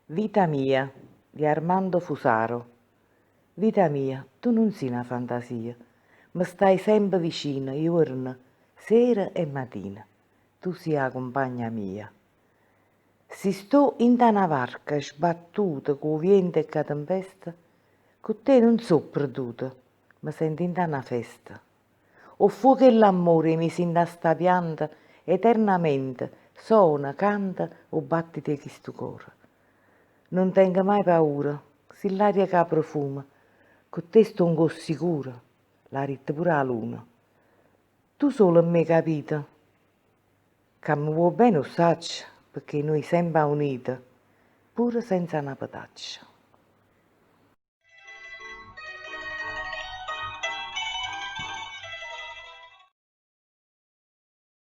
Vita mia di Armando Fusaro. Vita mia, tu non sei una fantasia, ma stai sempre vicina, giorno, sera e mattina. Tu sei la compagna mia. Se sto in una barca sbattuta con vento e con tempesta, con te non so perduta, ma sento in una festa. O fuoco e l'amore mi si da sta pianta, eternamente suona, canta o battite di sto cuore. Non tengo mai paura, se l'aria che profuma, con te sto sicura, la ritta pure la luna. Tu solo mi hai capito, che mi vuoi bene lo saccio, perché noi sempre uniti, pure senza una pataccia.